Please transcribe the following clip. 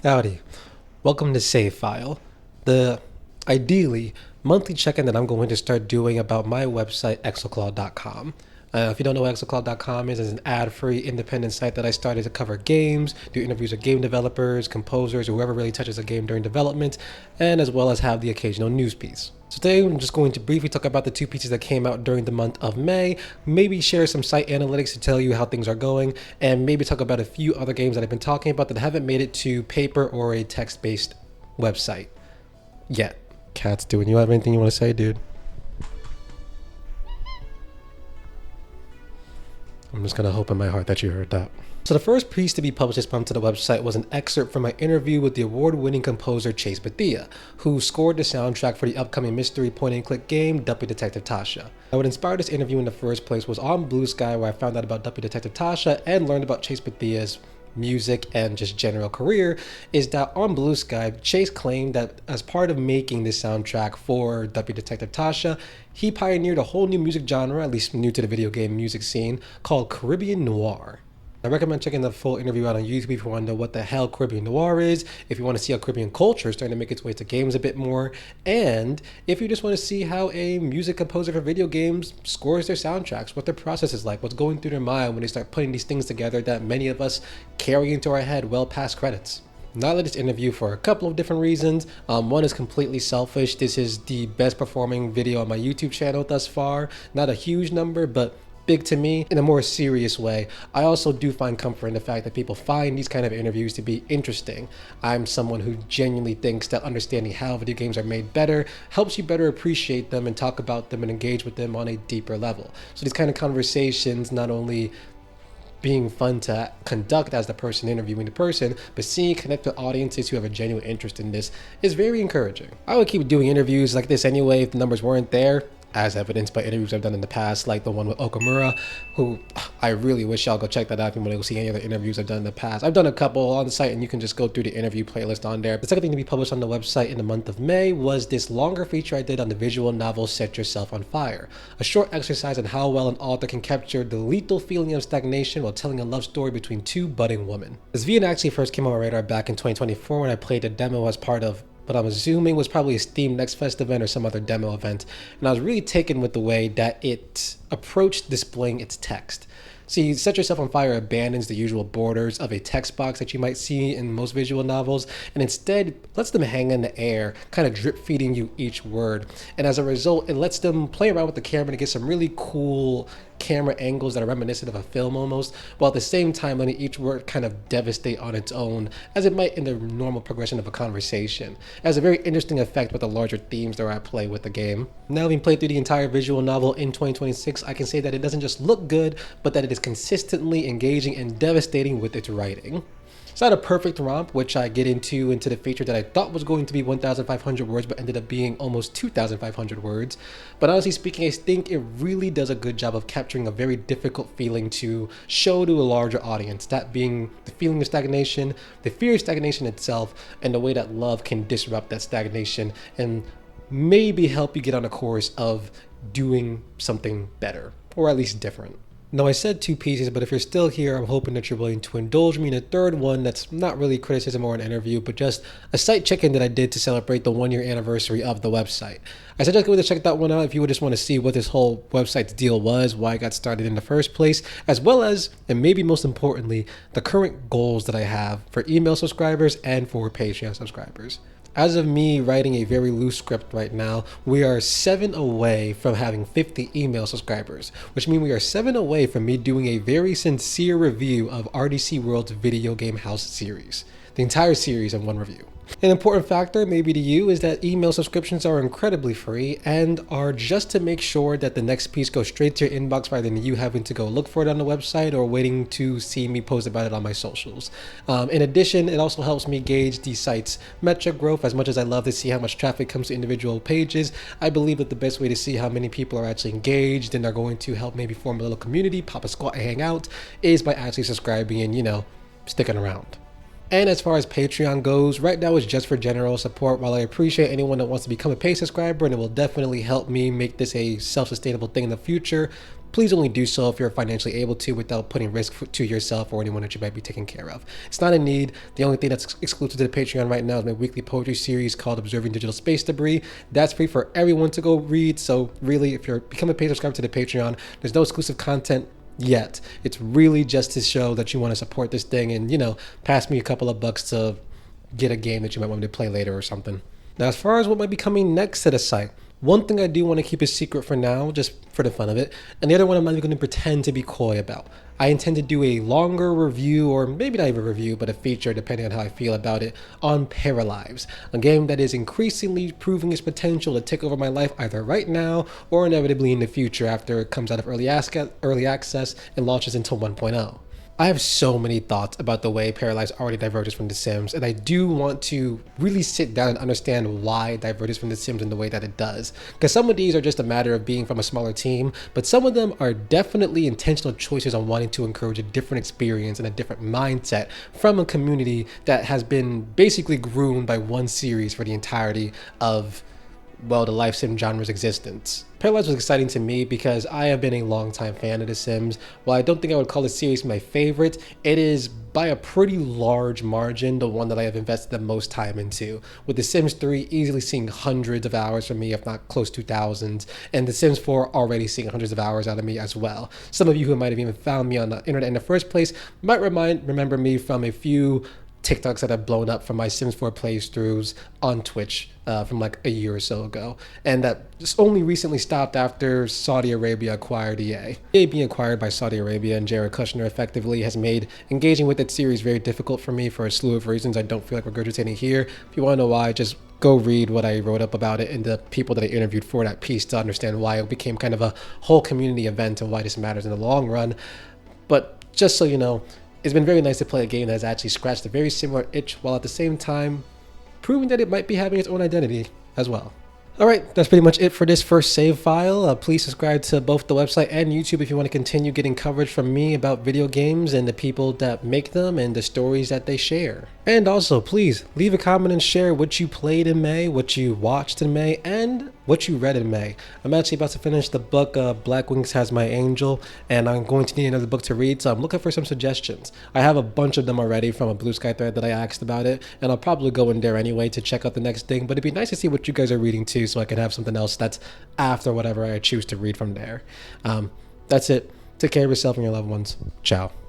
Howdy. Welcome to Save File, the ideally monthly check-in that I'm going to start doing about my website, Exalclaw.com. If you don't know what Exalclaw.com is, it's an ad-free independent site that I started to cover games, do interviews with game developers, composers, or whoever really touches a game during development, and as well as have the occasional news piece. So today I'm just going to briefly talk about the two pieces that came out during the month of May, maybe share some site analytics to tell you how things are going, and maybe talk about a few other games that I've been talking about that haven't made it to paper or a text-based website yet. Cat's doing. You have anything you want to say, dude? I'm just going to hope in my heart that you heard that. So the first piece to be published this month to the website was an excerpt from my interview with the award-winning composer Chase Bethia, who scored the soundtrack for the upcoming mystery point-and-click game Deputy Detective Tasha. Now, what inspired this interview in the first place was on Blue Sky, where I found out about Deputy Detective Tasha and learned about Chase Bethia's music and just general career. Is that on Blue Sky, Chase claimed that as part of making this soundtrack for Deputy Detective Tasha, he pioneered a whole new music genre, at least new to the video game music scene, called Caribbean Noir. I recommend checking the full interview out on YouTube if you want to know what the hell Caribbean Noir is, if you want to see how Caribbean culture is starting to make its way to games a bit more, and if you just want to see how a music composer for video games scores their soundtracks, what their process is like, what's going through their mind when they start putting these things together that many of us carry into our head well past credits. Now I like this interview for a couple of different reasons. One is completely selfish. This is the best performing video on my YouTube channel thus far. Not a huge number, but big to me in a more serious way. I also do find comfort in the fact that people find these kind of interviews to be interesting. I'm someone who genuinely thinks that understanding how video games are made better helps you better appreciate them and talk about them and engage with them on a deeper level. So these kind of conversations not only being fun to conduct as the person interviewing the person, but seeing connect with audiences who have a genuine interest in this is very encouraging. I would keep doing interviews like this anyway if the numbers weren't there, as evidenced by interviews I've done in the past, like the one with Okamura, who I really wish y'all go check that out if you want to go see any other interviews I've done in the past. I've done a couple on the site and you can just go through the interview playlist on there. The second thing to be published on the website in the month of May was this longer feature I did on the visual novel Set Yourself on Fire, a short exercise on how well an author can capture the lethal feeling of stagnation while telling a love story between two budding women. This VN actually first came on my radar back in 2024 when I played a demo as part of but I'm assuming was probably a Steam Next Fest event or some other demo event, and I was really taken with the way that it approached displaying its text. See, Set Yourself on Fire abandons the usual borders of a text box that you might see in most visual novels, and instead lets them hang in the air, kind of drip feeding you each word. And as a result, it lets them play around with the camera to get some really cool camera angles that are reminiscent of a film almost, while at the same time letting each word kind of devastate on its own, as it might in the normal progression of a conversation. It has a very interesting effect with the larger themes that are at play with the game. Now, having played through the entire visual novel in 2026, I can say that it doesn't just look good, but that it is consistently engaging and devastating with its writing. It's not a perfect romp, which I get into the feature that I thought was going to be 1,500 words, but ended up being almost 2,500 words. But honestly speaking, I think it really does a good job of capturing a very difficult feeling to show to a larger audience, that being the feeling of stagnation, the fear of stagnation itself, and the way that love can disrupt that stagnation and maybe help you get on a course of doing something better, or at least different. Now, I said two pieces, but if you're still here, I'm hoping that you're willing to indulge me in a third one that's not really criticism or an interview, but just a site check-in that I did to celebrate the 1-year anniversary of the website. I suggest going to check that one out if you would just want to see what this whole website's deal was, why I got started in the first place, as well as, and maybe most importantly, the current goals that I have for email subscribers and for Patreon subscribers. As of me writing a very loose script right now, we are 7 away from having 50 email subscribers, which means we are 7 away from me doing a very sincere review of RDC World's Video Game House series. The entire series in one review. An important factor, maybe to you, is that email subscriptions are incredibly free and are just to make sure that the next piece goes straight to your inbox rather than you having to go look for it on the website or waiting to see me post about it on my socials. In addition, it also helps me gauge the site's metric growth. As much as I love to see how much traffic comes to individual pages, I believe that the best way to see how many people are actually engaged and are going to help maybe form a little community, pop a squat and hang out, is by actually subscribing and, sticking around. And as far as Patreon goes, right now it's just for general support. While I appreciate anyone that wants to become a paid subscriber, and it will definitely help me make this a self-sustainable thing in the future, please only do so if you're financially able to without putting risk to yourself or anyone that you might be taking care of. It's not a need. The only thing that's exclusive to the Patreon right now is my weekly poetry series called Observing Digital Space Debris. That's free for everyone to go read. So really, if you're become a paid subscriber to the Patreon, there's no exclusive content yet. It's really just to show that you want to support this thing and, pass me a couple of bucks to get a game that you might want me to play later or something. Now, as far as what might be coming next to the site, one thing I do want to keep a secret for now, just for the fun of it, and the other one I'm not even going to pretend to be coy about. I intend to do a longer review, or maybe not even a review, but a feature, depending on how I feel about it, on Paralives, a game that is increasingly proving its potential to take over my life either right now or inevitably in the future after it comes out of early access and launches into 1.0. I have so many thoughts about the way Paralives already diverges from The Sims, and I do want to really sit down and understand why it diverges from The Sims in the way that it does. Because some of these are just a matter of being from a smaller team, but some of them are definitely intentional choices on wanting to encourage a different experience and a different mindset from a community that has been basically groomed by one series for the entirety of, well, the life sim genre's existence. Paralives was exciting to me because I have been a longtime fan of The Sims. While I don't think I would call the series my favorite, it is by a pretty large margin the one that I have invested the most time into, with The Sims 3 easily seeing hundreds of hours from me, if not close to thousands, and The Sims 4 already seeing hundreds of hours out of me as well. Some of you who might have even found me on the internet in the first place might remember me from a few TikToks that have blown up from my Sims 4 playthroughs on Twitch from like a year or so ago, and that just only recently stopped after Saudi Arabia acquired EA. EA being acquired by Saudi Arabia and Jared Kushner effectively has made engaging with that series very difficult for me for a slew of reasons I don't feel like regurgitating here. If you want to know why, just go read what I wrote up about it and the people that I interviewed for that piece to understand why it became kind of a whole community event and why this matters in the long run. But just so you know, it's been very nice to play a game that has actually scratched a very similar itch while at the same time proving that it might be having its own identity as well. Alright, that's pretty much it for this first save file. Please subscribe to both the website and YouTube if you want to continue getting coverage from me about video games and the people that make them and the stories that they share. And also, please leave a comment and share what you played in May, what you watched in May, and what you read in May. I'm actually about to finish the book Black Wings Has My Angel, and I'm going to need another book to read, so I'm looking for some suggestions. I have a bunch of them already from a Blue Sky thread that I asked about it, and I'll probably go in there anyway to check out the next thing, but it'd be nice to see what you guys are reading too, so I can have something else that's after whatever I choose to read from there. That's it. Take care of yourself and your loved ones. Ciao.